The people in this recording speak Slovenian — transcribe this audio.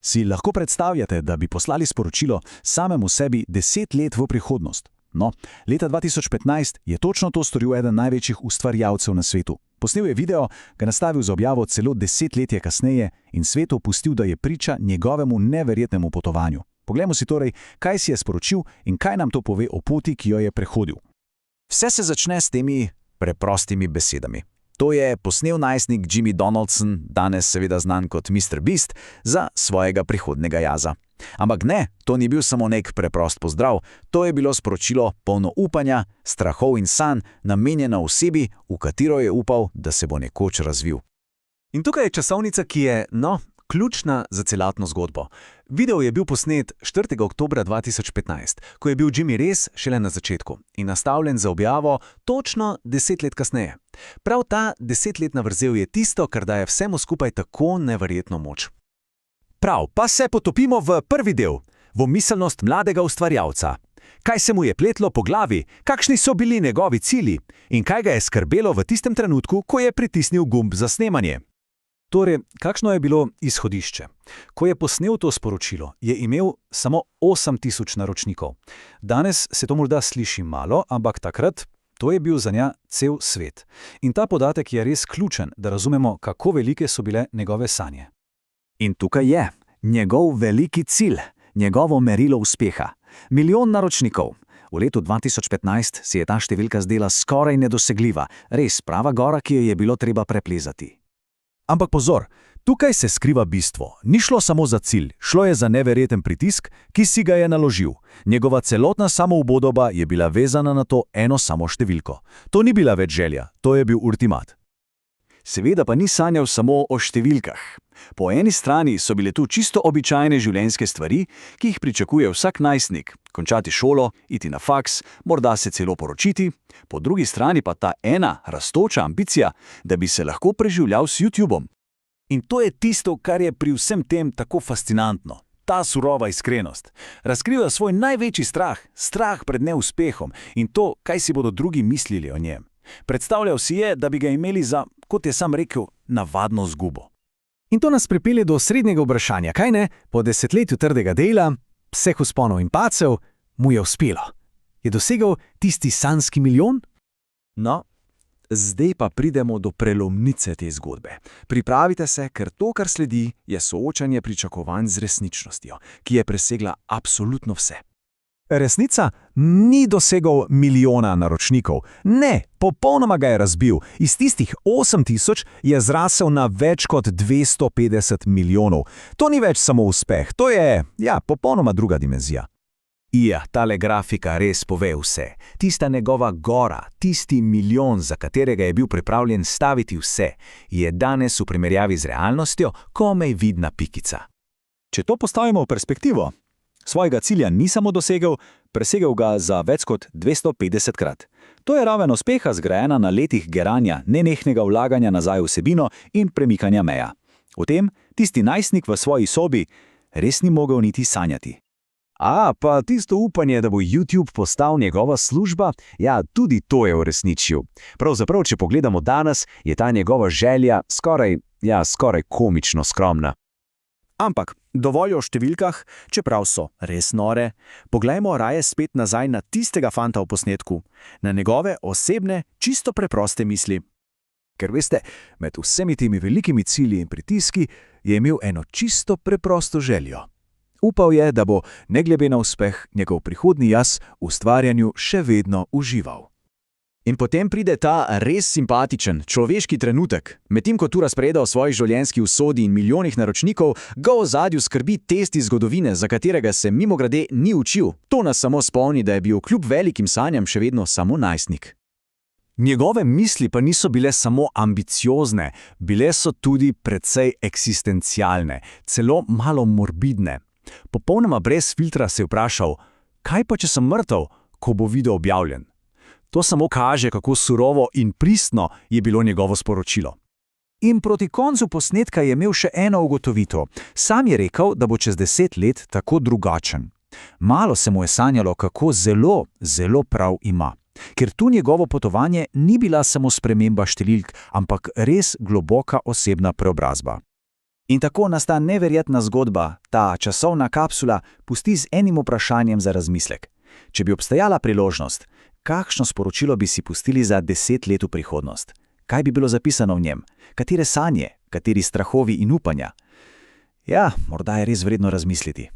Si lahko predstavljate, da bi poslali sporočilo samemu sebi 10 let v prihodnost? No, leta 2015 je točno to storil eden največjih ustvarjalcev na svetu. Posnel je video, ga nastavil za objavo celo 10 let kasneje in svetu pustil, da je priča njegovemu neverjetnemu potovanju. Poglejmo si torej, kaj si je sporočil in kaj nam to pove o poti, ki jo je prehodil. Vse se začne s temi preprostimi besedami. To je posnel najstnik Jimmy Donaldson, danes seveda znan kot Mr. Beast, za svojega prihodnega jaza. Ampak ne, to ni bil samo nek preprost pozdrav, to je bilo sporočilo polno upanja, strahov in sanj, namenjeno osebi, v katero je upal, da se bo nekoč razvil. In tukaj je časovnica, ki je, ključna za celotno zgodbo. Video je bil posnet 4. oktobra 2015, ko je bil Jimmy res šele na začetku in nastavljen za objavo točno 10 let kasneje. Prav ta 10-letna vrzel je tisto, kar daje vsemu skupaj tako neverjetno moč. Prav, pa se potopimo v prvi del, v miselnost mladega ustvarjalca. Kaj se mu je pletlo po glavi, kakšni so bili njegovi cilji in kaj ga je skrbelo v tistem trenutku, ko je pritisnil gumb za snemanje. Torej, kakšno je bilo izhodišče? Ko je posnel to sporočilo, je imel samo 8000 naročnikov. Danes se to morda sliši malo, ampak takrat to je bil za nja cel svet. In ta podatek je res ključen, da razumemo, kako velike so bile njegove sanje. In tukaj je njegov veliki cilj, njegovo merilo uspeha. 1 milijon naročnikov. V letu 2015 si je ta številka zdela skoraj nedosegljiva, res prava gora, ki jo je bilo treba preplezati. Ampak pozor, tukaj se skriva bistvo. Ni šlo samo za cilj, šlo je za neverjeten pritisk, ki si ga je naložil. Njegova celotna samoubodoba je bila vezana na to eno samo številko. To ni bila več želja, to je bil ultimat. Seveda pa ni sanjal samo o številkah. Po eni strani so bile tu čisto običajne življenjske stvari, ki jih pričakuje vsak najstnik. Končati šolo, iti na faks, morda se celo poročiti. Po drugi strani pa ta ena rastoča ambicija, da bi se lahko preživljal s YouTubeom. In to je tisto, kar je pri vsem tem tako fascinantno. Ta surova iskrenost. Razkriva svoj največji strah, strah pred neuspehom in to, kaj si bodo drugi mislili o njem. Predstavljal si je, da bi ga imeli za, kot je sam rekel, navadno zgubo. In to nas pripelje do srednjega vprašanja, kaj ne? Po desetletju trdega dela, vseh vzponov in padcev, mu je uspelo. Je dosegel tisti sanjski milijon? No, zdaj pa pridemo do prelomnice te zgodbe. Pripravite se, ker to, kar sledi, je soočanje pričakovanj z resničnostjo, ki je presegla absolutno vse. Resnica ni dosegel 1 milijona naročnikov. Ne, popolnoma ga je razbil. Iz tistih 8000 je zrasel na več kot 250 milijonov. To ni več samo uspeh, to je, popolnoma druga dimenzija. Tale grafika res pove vse. Tista njegova gora, tisti milijon, za katerega je bil pripravljen staviti vse, je danes v primerjavi z realnostjo komaj vidna pikica. Če to postavimo v perspektivo, svojega cilja ni samo dosegel, presegel ga za več kot 250krat. To je raven uspeha zgrajena na letih geranja, nenehnega vlaganja nazaj v vsebino in premikanja meja. O tem tisti najstnik v svoji sobi res ni mogel niti sanjati. Pa tisto upanje, da bo YouTube postal njegova služba, tudi to je uresničil. Pravzaprav, če pogledamo danes, je ta njegova želja skoraj komično skromna. Ampak dovolj o številkah, čeprav so res nore, poglejmo raje spet nazaj na tistega fanta v posnetku, na njegove osebne, čisto preproste misli. Ker veste, med vsemi temi velikimi cilji in pritiski je imel eno čisto preprosto željo. Upal je, da bo, ne glede na uspeh, njegov prihodnji jaz v ustvarjanju še vedno užival. In potem pride ta res simpatičen, človeški trenutek. Medtem ko tu razpreda o svoji življenjski usodi in milijonih naročnikov, ga v ozadju skrbi test iz zgodovine, za katerega se mimogrede ni učil. To nas samo spomni, da je bil kljub velikim sanjam še vedno samo najstnik. Njegove misli pa niso bile samo ambiciozne, bile so tudi precej eksistencialne, celo malo morbidne. Popolnoma brez filtra se je vprašal, kaj pa če sem mrtev, ko bo video objavljen? To samo kaže, kako surovo in pristno je bilo njegovo sporočilo. In proti koncu posnetka je imel še eno ugotovitev. Sam je rekel, da bo čez 10 let tako drugačen. Malo se mu je sanjalo, kako zelo prav ima. Ker tu njegovo potovanje ni bila samo sprememba številk, ampak res globoka osebna preobrazba. In tako nas ta neverjetna zgodba, ta časovna kapsula, pusti z enim vprašanjem za razmislek. Če bi obstajala priložnost, kakšno sporočilo bi si pustili za 10 let v prihodnost? Kaj bi bilo zapisano v njem? Katere sanje, kateri strahovi in upanja? Ja, morda je res vredno razmisliti.